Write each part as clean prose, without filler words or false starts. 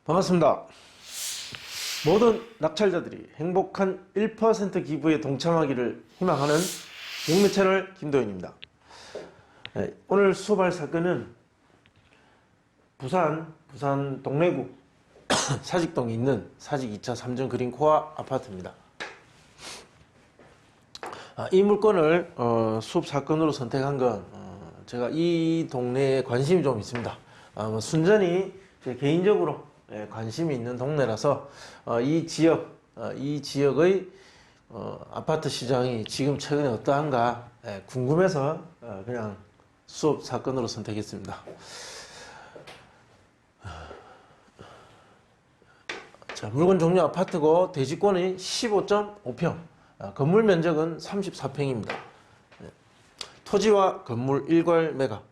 반갑습니다. 모든 낙찰자들이 행복한 1% 기부에 동참하기를 희망하는 영매 채널 김도현입니다. 오늘 수업할 사건은 부산 동래구 사직동에 있는 사직 2차 3정 그린코아 아파트입니다. 이 물건을 수업 사건으로 선택한 건 제가 이 동네에 관심이 좀 있습니다. 순전히 제 개인적으로 관심이 있는 동네라서 이 지역의 아파트 시장이 지금 최근에 어떠한가 궁금해서 그냥 수업 사건으로 선택했습니다. 자, 물건 종류 아파트고 대지권이 15.5평, 건물 면적은 34평입니다. 토지와 건물 일괄 매각,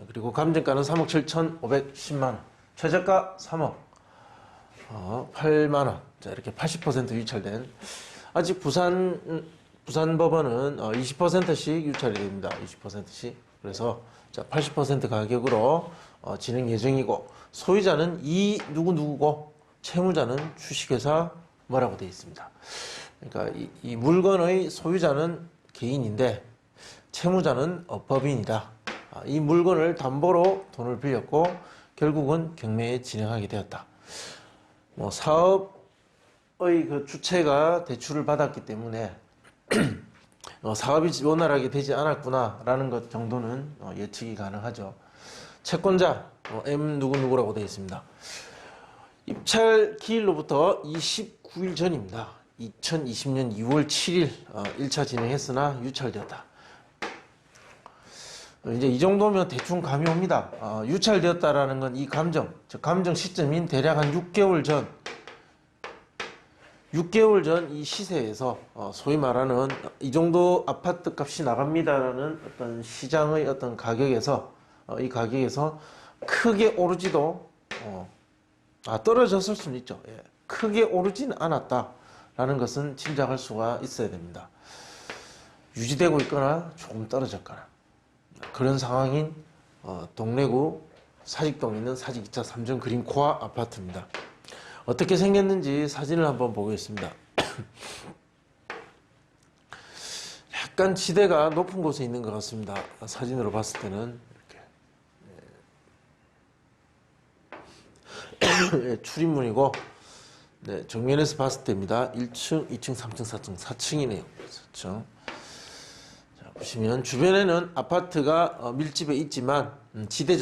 그리고 감정가는 3억 7,510만원, 최저가 3억 8만원. 자, 이렇게 80% 유찰된, 아직 부산법원은 20%씩 유찰이 됩니다. 20%씩. 그래서 자, 80% 가격으로 진행 예정이고, 소유자는 이 누구누구고 채무자는 주식회사 뭐라고 되어 있습니다. 그러니까 이 물건의 소유자는 개인인데 채무자는 법인이다. 이 물건을 담보로 돈을 빌렸고 결국은 경매에 진행하게 되었다. 사업의 그 주체가 대출을 받았기 때문에 사업이 원활하게 되지 않았구나라는 것 정도는 예측이 가능하죠. 채권자 M 누구누구라고 되어 있습니다. 입찰 기일로부터 29일 전입니다. 2020년 2월 7일 1차 진행했으나 유찰되었다. 이제 이 정도면 대충 감이 옵니다. 유찰되었다라는 건 이 즉 감정 시점인 대략 한 6개월 전 이 시세에서 소위 말하는 이 정도 아파트 값이 나갑니다라는 어떤 시장의 어떤 가격에서 이 가격에서 크게 오르지도 떨어졌을 수는 있죠. 크게 오르지는 않았다라는 것은 짐작할 수가 있어야 됩니다. 유지되고 있거나 조금 떨어졌거나 그런 상황인 동래구 사직동에 있는 사직 2차 3정 그린코아 아파트입니다. 어떻게 생겼는지 사진을 한번 보겠습니다. 약간 지대가 높은 곳에 있는 것 같습니다. 사진으로 봤을 때는 이렇게 출입문이고, 네, 정면에서 봤을 때입니다. 1층, 2층, 3층, 4층, 4층이네요. 4층. 자, 보시면 주변에는 아파트가 밀집해 있지만 지대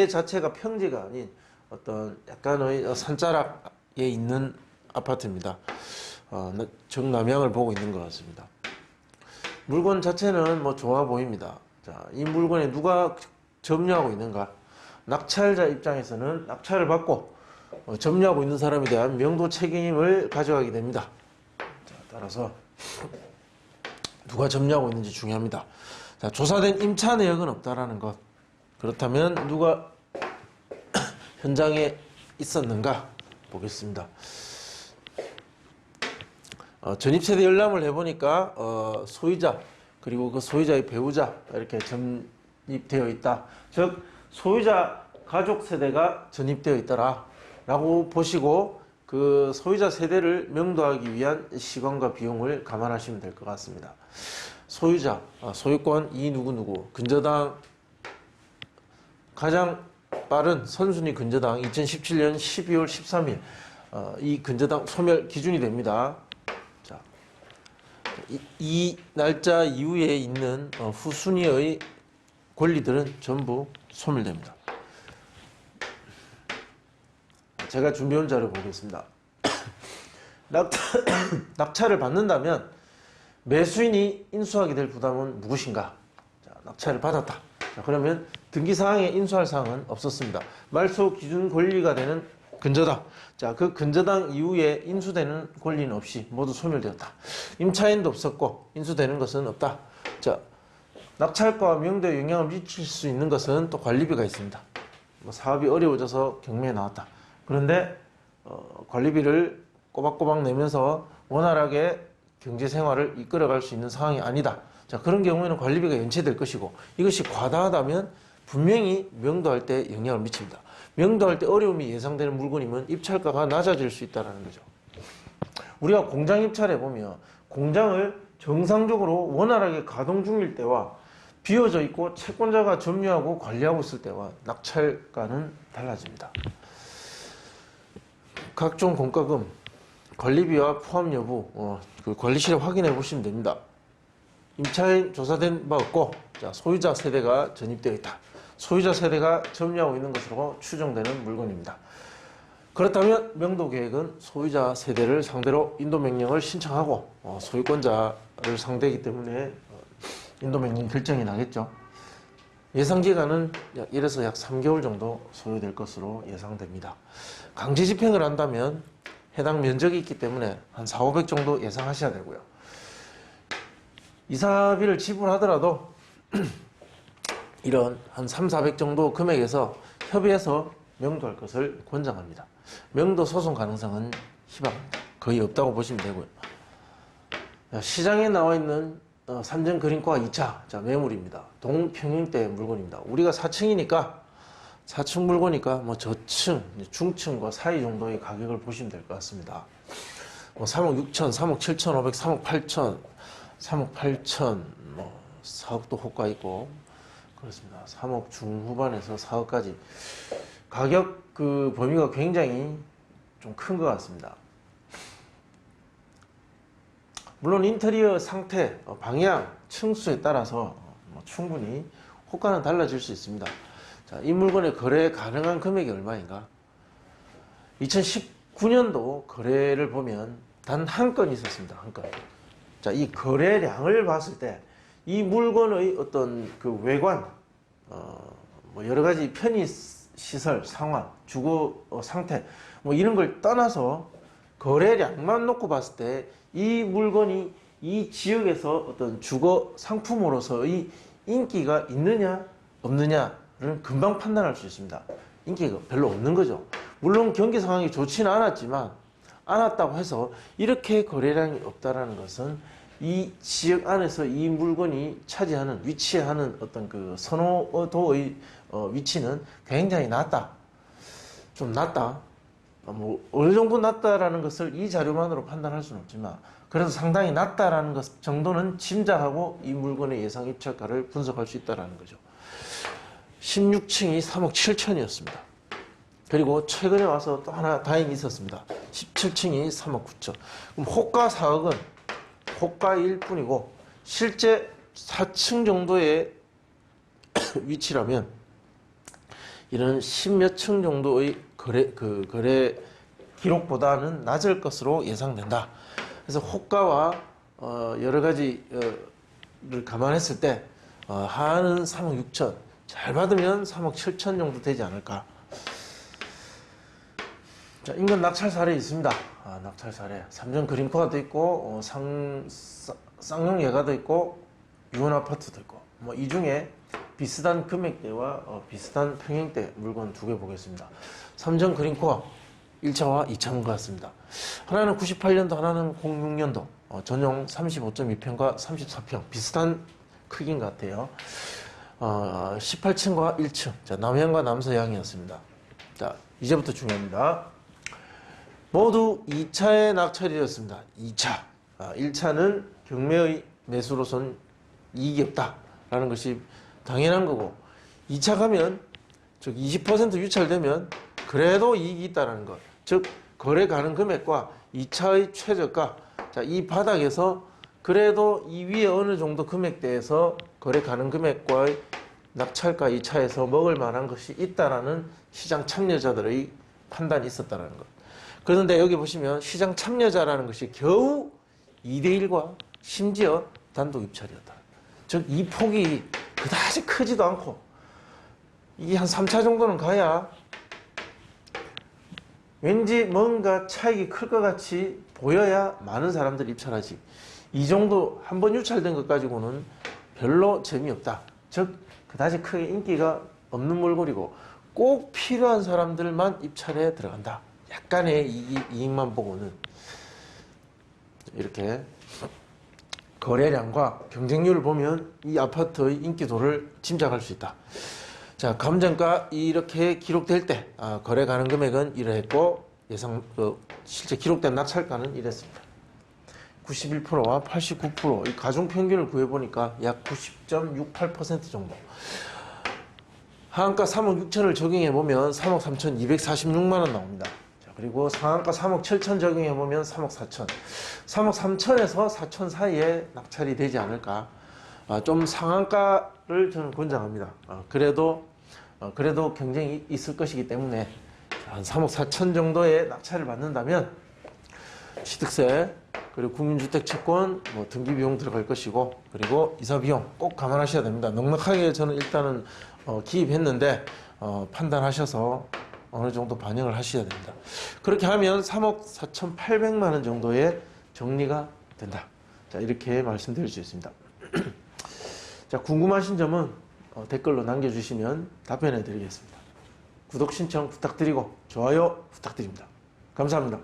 자체가 평지가 아닌 어떤 약간의 산자락에 있는 아파트입니다. 정남향을 보고 있는 것 같습니다. 물건 자체는 좋아 보입니다. 자, 이 물건에 누가 점유하고 있는가? 낙찰자 입장에서는 낙찰을 받고 점유하고 있는 사람에 대한 명도 책임을 가져가게 됩니다. 자, 따라서 누가 점유하고 있는지 중요합니다. 자, 조사된 임차 내역은 없다라는 것. 그렇다면 누가 현장에 있었는가 보겠습니다. 전입세대 열람을 해보니까 소유자 그리고 그 소유자의 배우자 이렇게 전입되어 있다. 즉 소유자 가족 세대가 전입되어 있더라 라고 보시고 그 소유자 세대를 명도하기 위한 시간과 비용을 감안하시면 될 것 같습니다. 소유자, 소유권 이 누구누구, 근저당 가장 빠른 선순위 근저당 2017년 12월 13일 이 근저당 소멸 기준이 됩니다. 자, 이 날짜 이후에 있는 후순위의 권리들은 전부 소멸됩니다. 제가 준비한 자료 보겠습니다. 낙찰을 받는다면 매수인이 인수하게 될 부담은 무엇인가? 자, 낙찰을 받았다. 자, 그러면 등기사항에 인수할 사항은 없었습니다. 말소 기준 권리가 되는 근저당. 자, 그 근저당 이후에 인수되는 권리는 없이 모두 소멸되었다. 임차인도 없었고 인수되는 것은 없다. 자, 낙찰과 명도에 영향을 미칠 수 있는 것은 또 관리비가 있습니다. 사업이 어려워져서 경매에 나왔다. 그런데 관리비를 꼬박꼬박 내면서 원활하게 경제생활을 이끌어갈 수 있는 상황이 아니다. 자, 그런 경우에는 관리비가 연체될 것이고 이것이 과다하다면 분명히 명도할 때 영향을 미칩니다. 명도할 때 어려움이 예상되는 물건이면 입찰가가 낮아질 수 있다는 거죠. 우리가 공장 입찰해 보면 공장을 정상적으로 원활하게 가동 중일 때와 비어져 있고 채권자가 점유하고 관리하고 있을 때와 낙찰가는 달라집니다. 각종 공과금, 관리비와 포함 여부 그 관리실에 확인해 보시면 됩니다. 임차인 조사된 바 없고 소유자 세대가 전입되어 있다. 소유자 세대가 점유하고 있는 것으로 추정되는 물건입니다. 그렇다면 명도계획은 소유자 세대를 상대로 인도명령을 신청하고 소유권자를 상대이기 때문에 인도명령 결정이 나겠죠. 예상기간은 약 1에서 약 3개월 정도 소요될 것으로 예상됩니다. 강제 집행을 한다면 해당 면적이 있기 때문에 한 4,500 정도 예상하셔야 되고요. 이사비를 지불하더라도 이런 한 3,400 정도 금액에서 협의해서 명도할 것을 권장합니다. 명도 소송 가능성은 희박합니다. 거의 없다고 보시면 되고요. 시장에 나와 있는 삼정 그린코아 2차 매물입니다. 동평형대 물건입니다. 우리가 4층이니까 4층 물건이니까 뭐 저층, 중층과 사이 정도의 가격을 보시면 될 것 같습니다. 3억 6천, 3억 7천 5백, 3억 8천, 3억 8천, 4억도 호가 있고 그렇습니다. 3억 중후반에서 4억까지 가격 그 범위가 굉장히 좀 큰 것 같습니다. 물론 인테리어 상태, 방향, 층수에 따라서 충분히 호가는 달라질 수 있습니다. 자, 이 물건의 거래 가능한 금액이 얼마인가? 2019년도 거래를 보면 단 한 건 있었습니다. 한 건. 자, 이 거래량을 봤을 때 이 물건의 어떤 그 외관, 뭐 여러 가지 편의 시설, 상황, 주거 상태, 뭐 이런 걸 떠나서 거래량만 놓고 봤을 때 이 물건이 이 지역에서 어떤 주거 상품으로서의 인기가 있느냐 없느냐를 금방 판단할 수 있습니다. 인기가 별로 없는 거죠. 물론 경기 상황이 좋지는 않았다고 해서 이렇게 거래량이 없다라는 것은 이 지역 안에서 이 물건이 차지하는 위치하는 어떤 그 선호도의 위치는 굉장히 낮다. 좀 낮다. 뭐 어느 정도 낮다라는 것을 이 자료만으로 판단할 수는 없지만 그래도 상당히 낮다라는 것 정도는 짐작하고 이 물건의 예상 입찰가를 분석할 수 있다라는 거죠. 16층이 3억 7천이었습니다. 그리고 최근에 와서 또 하나 다행히 있었습니다. 17층이 3억 9천. 그럼 호가 4억은 호가일 뿐이고 실제 4층 정도의 위치라면 이런 10몇 층 정도의 거래 기록보다는 낮을 것으로 예상된다. 그래서 호가와 여러 가지를 감안했을 때 하는 3억 6천, 잘 받으면 3억 7천 정도 되지 않을까. 자, 인근 낙찰 사례 있습니다. 낙찰 사례. 삼정 그린코아도 있고 쌍용 예가도 있고 유원 아파트도 있고 뭐 이 중에 비슷한 금액대와 비슷한 평형대 물건 두 개 보겠습니다. 삼정 그린코아 1차와 2차인 것 같습니다. 하나는 98년도, 하나는 06년도. 전용 35.2평과 34평. 비슷한 크기인 것 같아요. 18층과 1층. 자, 남향과 남서향이었습니다. 자, 이제부터 중요합니다. 모두 2차의 낙찰이었습니다. 2차. 1차는 경매의 매수로선 이익이 없다라는 것이 당연한 거고 2차 가면 즉 20% 유찰되면 그래도 이익이 있다는 것. 즉 거래 가능 금액과 2차의 최저가. 자, 이 바닥에서 그래도 이 위에 어느 정도 금액대에서 거래 가능 금액과의 낙찰가 2차에서 먹을 만한 것이 있다라는 시장 참여자들의 판단이 있었다는 것. 그런데 여기 보시면 시장 참여자라는 것이 겨우 2대1과 심지어 단독 입찰이었다. 즉 이 폭이 그다지 크지도 않고 이게 한 3차 정도는 가야 왠지 뭔가 차익이 클 것 같이 보여야 많은 사람들이 입찰하지. 이 정도 한 번 유찰된 것 가지고는 별로 재미없다. 즉 그다지 크게 인기가 없는 물건이고 꼭 필요한 사람들만 입찰에 들어간다. 약간의 이익만 보고는 이렇게 거래량과 경쟁률을 보면 이 아파트의 인기도를 짐작할 수 있다. 자, 감정가 이렇게 기록될 때 거래 가능 금액은 이러했고 예상 실제 기록된 낙찰가는 이랬습니다. 91%와 89%, 이 가중 평균을 구해 보니까 약 90.68% 정도. 하한가 3억 6천을 적용해 보면 3억 3,246만 원 나옵니다. 자, 그리고 상한가 3억 7천 적용해 보면 3억 4천. 3억 3천에서 4천 사이에 낙찰이 되지 않을까. 좀 상한가를 저는 권장합니다. 그래도 경쟁이 있을 것이기 때문에 한 3억 4천 정도의 낙찰을 받는다면 취득세, 그리고 국민주택 채권, 등기 비용 들어갈 것이고, 그리고 이사 비용 꼭 감안하셔야 됩니다. 넉넉하게 저는 일단은 기입했는데 판단하셔서 어느 정도 반영을 하셔야 됩니다. 그렇게 하면 3억 4,800만 원 정도의 정리가 된다. 자, 이렇게 말씀드릴 수 있습니다. 자, 궁금하신 점은 댓글로 남겨주시면 답변해 드리겠습니다. 구독 신청 부탁드리고 좋아요 부탁드립니다. 감사합니다.